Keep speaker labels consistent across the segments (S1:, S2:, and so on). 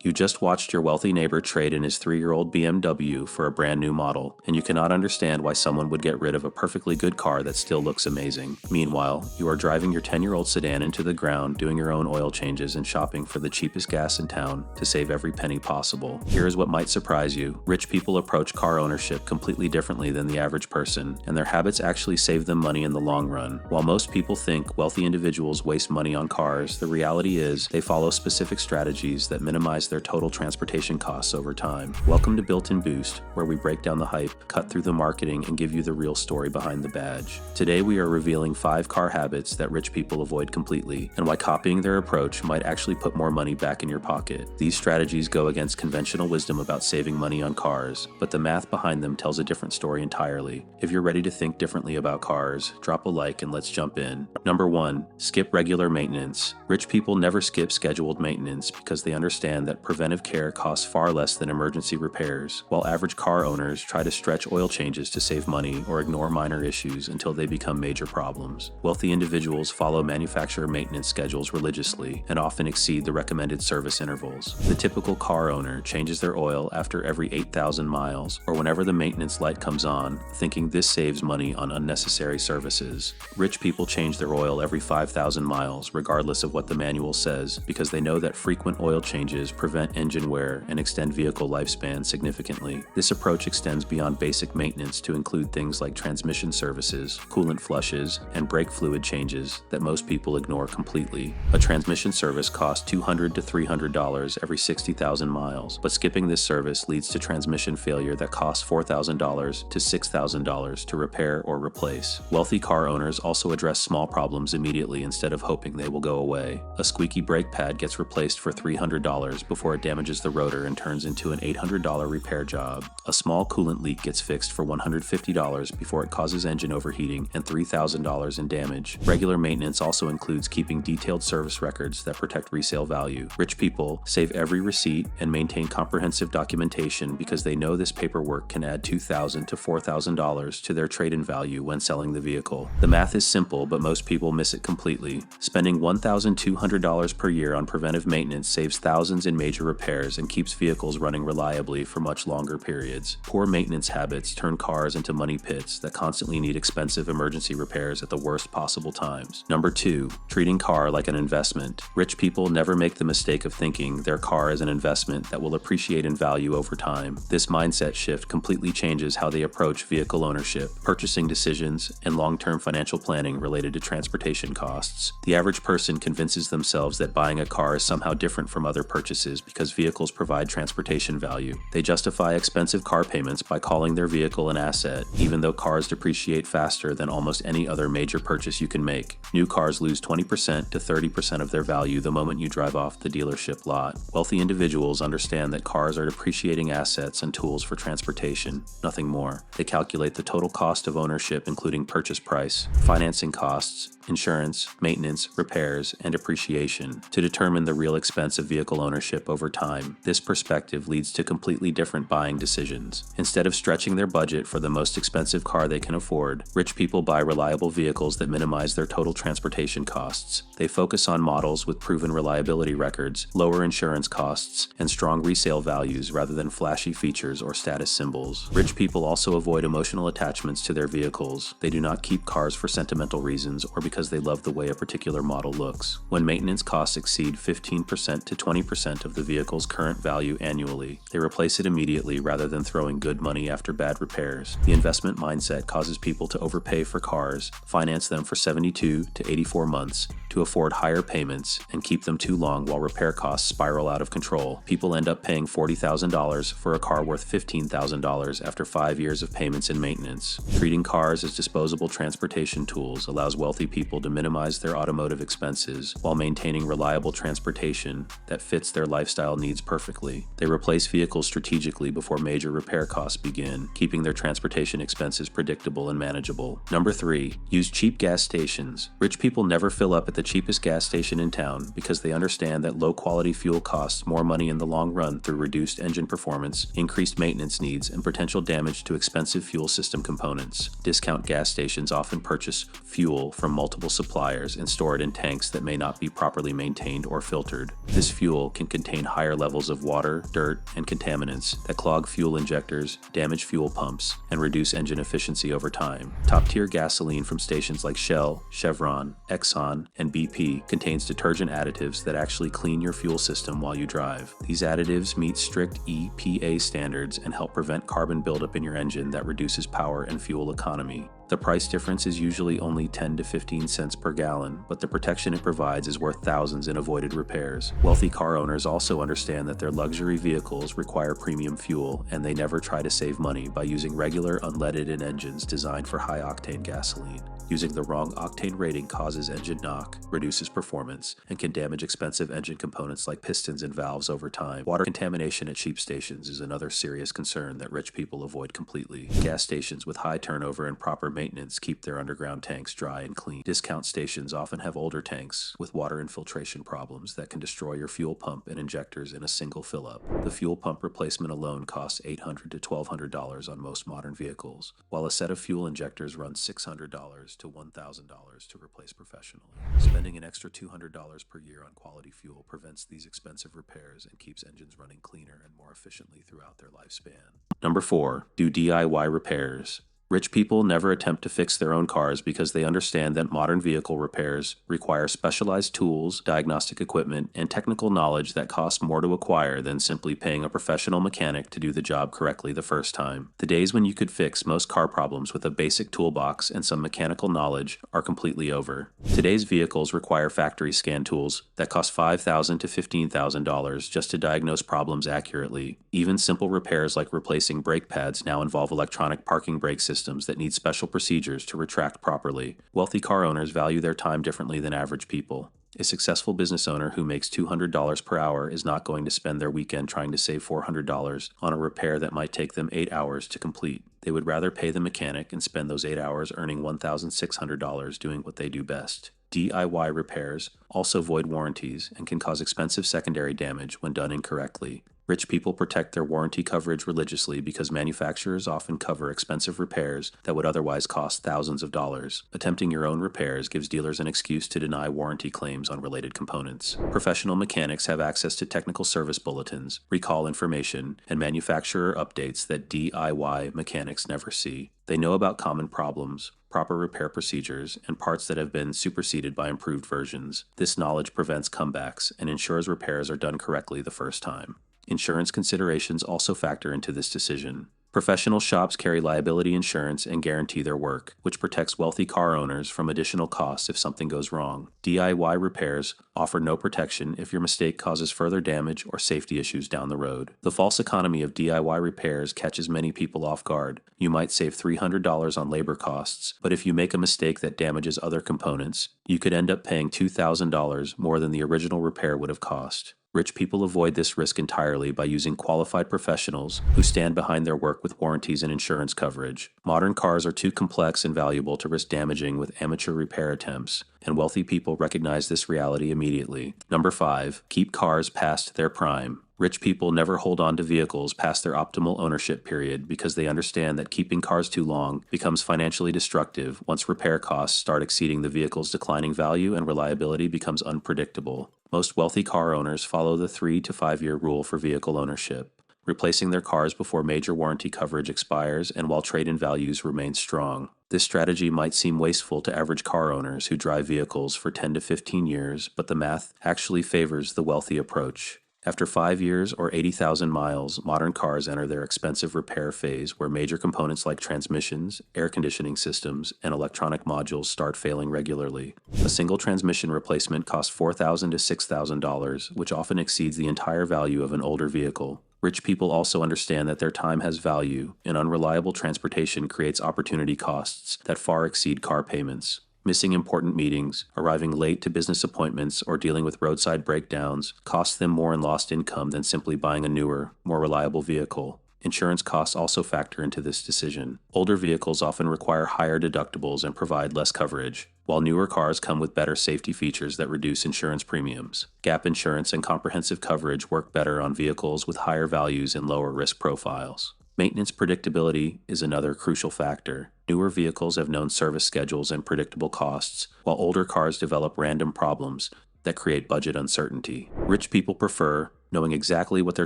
S1: You just watched your wealthy neighbor trade in his 3-year-old BMW for a brand new model, and you cannot understand why someone would get rid of a perfectly good car that still looks amazing. Meanwhile, you are driving your 10-year-old sedan into the ground, doing your own oil changes and shopping for the cheapest gas in town to save every penny possible. Here is what might surprise you. Rich people approach car ownership completely differently than the average person, and their habits actually save them money in the long run. While most people think wealthy individuals waste money on cars, the reality is they follow specific strategies that minimize their total transportation costs over time. Welcome to Built-in Boost, where we break down the hype, cut through the marketing, and give you the real story behind the badge. Today we are revealing 5 car habits that rich people avoid completely, and why copying their approach might actually put more money back in your pocket. These strategies go against conventional wisdom about saving money on cars, but the math behind them tells a different story entirely. If you're ready to think differently about cars, drop a like and let's jump in. Number 1. Skip regular maintenance. Rich people never skip scheduled maintenance because they understand that preventive care costs far less than emergency repairs, while average car owners try to stretch oil changes to save money or ignore minor issues until they become major problems. Wealthy individuals follow manufacturer maintenance schedules religiously and often exceed the recommended service intervals. The typical car owner changes their oil after every 8,000 miles or whenever the maintenance light comes on, thinking this saves money on unnecessary services. Rich people change their oil every 5,000 miles, regardless of what the manual says, because they know that frequent oil changes prevent engine wear and extend vehicle lifespan significantly. This approach extends beyond basic maintenance to include things like transmission services, coolant flushes, and brake fluid changes that most people ignore completely. A transmission service costs $200 to $300 every 60,000 miles, but skipping this service leads to transmission failure that costs $4,000 to $6,000 to repair or replace. Wealthy car owners also address small problems immediately instead of hoping they will go away. A squeaky brake pad gets replaced for $300 before it damages the rotor and turns into an $800 repair job. A small coolant leak gets fixed for $150 before it causes engine overheating and $3,000 in damage. Regular maintenance also includes keeping detailed service records that protect resale value. Rich people save every receipt and maintain comprehensive documentation because they know this paperwork can add $2,000 to $4,000 to their trade-in value when selling the vehicle. The math is simple, but most people miss it completely. Spending $1,200 per year on preventive maintenance saves thousands in major repairs and keeps vehicles running reliably for much longer periods. Poor maintenance habits turn cars into money pits that constantly need expensive emergency repairs at the worst possible times. Number 2. Treating car like an investment. Rich people never make the mistake of thinking their car is an investment that will appreciate in value over time. This mindset shift completely changes how they approach vehicle ownership, purchasing decisions, and long-term financial planning related to transportation costs. The average person convinces themselves that buying a car is somehow different from other purchases because vehicles provide transportation value. They justify expensive car payments by calling their vehicle an asset, even though cars depreciate faster than almost any other major purchase you can make. New cars lose 20% to 30% of their value the moment you drive off the dealership lot. Wealthy individuals understand that cars are depreciating assets and tools for transportation, nothing more. They calculate the total cost of ownership, including purchase price, financing costs, insurance, maintenance, repairs, and depreciation, to determine the real expense of vehicle ownership over time. This perspective leads to completely different buying decisions. Instead of stretching their budget for the most expensive car they can afford, rich people buy reliable vehicles that minimize their total transportation costs. They focus on models with proven reliability records, lower insurance costs, and strong resale values rather than flashy features or status symbols. Rich people also avoid emotional attachments to their vehicles. They do not keep cars for sentimental reasons or because they love the way a particular model looks. When maintenance costs exceed 15% to 20% of the vehicle's current value annually, they replace it immediately rather than throwing good money after bad repairs. The investment mindset causes people to overpay for cars, finance them for 72 to 84 months to afford higher payments, and keep them too long while repair costs spiral out of control. People end up paying $40,000 for a car worth $15,000 after 5 years of payments and maintenance. Treating cars as disposable transportation tools allows wealthy people to minimize their automotive expenses while maintaining reliable transportation that fits their lifestyle needs perfectly. They replace vehicles strategically before major repair costs begin, keeping their transportation expenses predictable and manageable. Number 3. Use cheap gas stations. Rich people never fill up at the cheapest gas station in town because they understand that low-quality fuel costs more money in the long run through reduced engine performance, increased maintenance needs, and potential damage to expensive fuel system components. Discount gas stations often purchase fuel from multiple suppliers and store it in tanks that may not be properly maintained or filtered. This fuel can contain contain higher levels of water, dirt, and contaminants that clog fuel injectors, damage fuel pumps, and reduce engine efficiency over time. Top-tier gasoline from stations like Shell, Chevron, Exxon, and BP contains detergent additives that actually clean your fuel system while you drive. These additives meet strict EPA standards and help prevent carbon buildup in your engine that reduces power and fuel economy. The price difference is usually only 10 to 15 cents per gallon, but the protection it provides is worth thousands in avoided repairs. Wealthy car owners also understand that their luxury vehicles require premium fuel, and they never try to save money by using regular unleaded engines designed for high-octane gasoline. Using the wrong octane rating causes engine knock, reduces performance, and can damage expensive engine components like pistons and valves over time. Water contamination at cheap stations is another serious concern that rich people avoid completely. Gas stations with high turnover and proper maintenance keep their underground tanks dry and clean. Discount stations often have older tanks with water infiltration problems that can destroy your fuel pump and injectors in a single fill-up. The fuel pump replacement alone costs $800 to $1,200 on most modern vehicles, while a set of fuel injectors runs $600 to $1,000 to replace professionally. Spending an extra $200 per year on quality fuel prevents these expensive repairs and keeps engines running cleaner and more efficiently throughout their lifespan. Number 4. Do DIY repairs. Rich people never attempt to fix their own cars because they understand that modern vehicle repairs require specialized tools, diagnostic equipment, and technical knowledge that cost more to acquire than simply paying a professional mechanic to do the job correctly the first time. The days when you could fix most car problems with a basic toolbox and some mechanical knowledge are completely over. Today's vehicles require factory scan tools that cost $5,000 to $15,000 just to diagnose problems accurately. Even simple repairs like replacing brake pads now involve electronic parking brake systems that need special procedures to retract properly. Wealthy car owners value their time differently than average people. A successful business owner who makes $200 per hour is not going to spend their weekend trying to save $400 on a repair that might take them 8 hours to complete. They would rather pay the mechanic and spend those 8 hours earning $1,600 doing what they do best. DIY repairs also void warranties and can cause expensive secondary damage when done incorrectly. Rich people protect their warranty coverage religiously because manufacturers often cover expensive repairs that would otherwise cost thousands of dollars. Attempting your own repairs gives dealers an excuse to deny warranty claims on related components. Professional mechanics have access to technical service bulletins, recall information, and manufacturer updates that DIY mechanics never see. They know about common problems, proper repair procedures, and parts that have been superseded by improved versions. This knowledge prevents comebacks and ensures repairs are done correctly the first time. Insurance considerations also factor into this decision. Professional shops carry liability insurance and guarantee their work, which protects wealthy car owners from additional costs if something goes wrong. DIY repairs offer no protection if your mistake causes further damage or safety issues down the road. The false economy of DIY repairs catches many people off guard. You might save $300 on labor costs, but if you make a mistake that damages other components, you could end up paying $2,000 more than the original repair would have cost. Rich people avoid this risk entirely by using qualified professionals who stand behind their work with warranties and insurance coverage. Modern cars are too complex and valuable to risk damaging with amateur repair attempts, and wealthy people recognize this reality immediately. Number 5. Keep cars past their prime. Rich people never hold on to vehicles past their optimal ownership period because they understand that keeping cars too long becomes financially destructive once repair costs start exceeding the vehicle's declining value and reliability becomes unpredictable. Most wealthy car owners follow the 3 to 5 year rule for vehicle ownership, replacing their cars before major warranty coverage expires and while trade-in values remain strong. This strategy might seem wasteful to average car owners who drive vehicles for 10 to 15 years, but the math actually favors the wealthy approach. After 5 years or 80,000 miles, modern cars enter their expensive repair phase where major components like transmissions, air conditioning systems, and electronic modules start failing regularly. A single transmission replacement costs $4,000 to $6,000, which often exceeds the entire value of an older vehicle. Rich people also understand that their time has value, and unreliable transportation creates opportunity costs that far exceed car payments. Missing important meetings, arriving late to business appointments, or dealing with roadside breakdowns costs them more in lost income than simply buying a newer, more reliable vehicle. Insurance costs also factor into this decision. Older vehicles often require higher deductibles and provide less coverage, while newer cars come with better safety features that reduce insurance premiums. Gap insurance and comprehensive coverage work better on vehicles with higher values and lower risk profiles. Maintenance predictability is another crucial factor. Newer vehicles have known service schedules and predictable costs, while older cars develop random problems that create budget uncertainty. Rich people prefer knowing exactly what their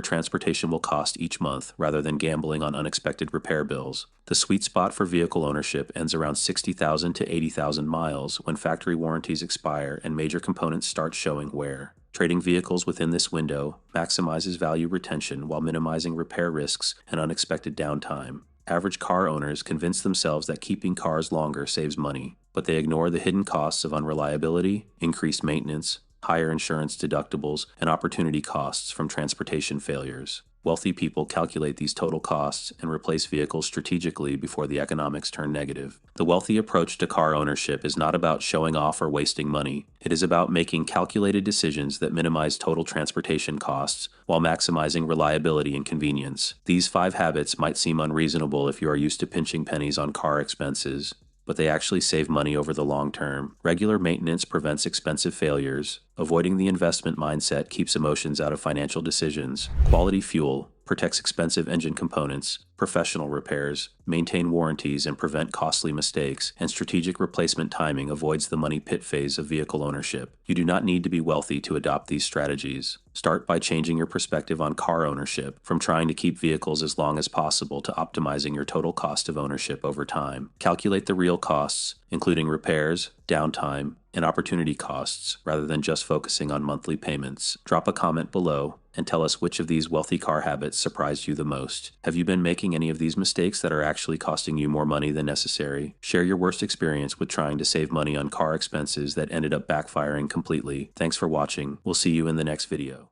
S1: transportation will cost each month rather than gambling on unexpected repair bills. The sweet spot for vehicle ownership ends around 60,000 to 80,000 miles when factory warranties expire and major components start showing wear. Trading vehicles within this window maximizes value retention while minimizing repair risks and unexpected downtime. Average car owners convince themselves that keeping cars longer saves money, but they ignore the hidden costs of unreliability, increased maintenance, higher insurance deductibles, and opportunity costs from transportation failures. Wealthy people calculate these total costs and replace vehicles strategically before the economics turn negative. The wealthy approach to car ownership is not about showing off or wasting money. It is about making calculated decisions that minimize total transportation costs while maximizing reliability and convenience. These 5 habits might seem unreasonable if you are used to pinching pennies on car expenses, but they actually save money over the long term. Regular maintenance prevents expensive failures. Avoiding the investment mindset keeps emotions out of financial decisions. Quality fuel protects expensive engine components. Professional repairs maintain warranties and prevent costly mistakes, and strategic replacement timing avoids the money pit phase of vehicle ownership. You do not need to be wealthy to adopt these strategies. Start by changing your perspective on car ownership from trying to keep vehicles as long as possible to optimizing your total cost of ownership over time. Calculate the real costs, including repairs, downtime, and opportunity costs, rather than just focusing on monthly payments. Drop a comment below and tell us which of these wealthy car habits surprised you the most. Have you been making any of these mistakes that are actually costing you more money than necessary? Share your worst experience with trying to save money on car expenses that ended up backfiring completely. Thanks for watching. We'll see you in the next video.